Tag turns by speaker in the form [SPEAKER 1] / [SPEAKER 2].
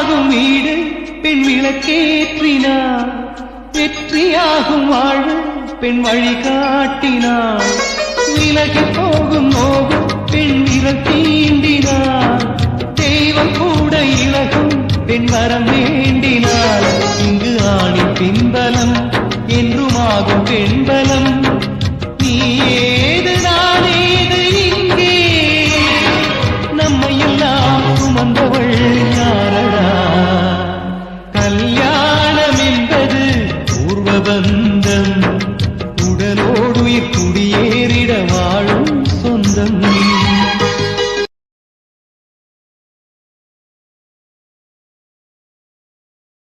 [SPEAKER 1] வீடாகும் வீடு பெண் விளக்கேற்றினார், வெற்றியாகும் வாழ்வு பெண் வழிகாட்டினார், விலகி போகும் நோகும் பெண் விரல் தீண்டினார், தெய்வம் கூட இலகும் பெண் வரம் வேண்டினார். இங்கு ஆணின் பின்பலம் என்றுமாகும் பெண்பலம். நீ ஏது நான் ஏது இங்கே, நம்மையெல்லாம் சுமந்தவள் யாரடா? கல்யாணம் என்பது பூர்வபந்தம்.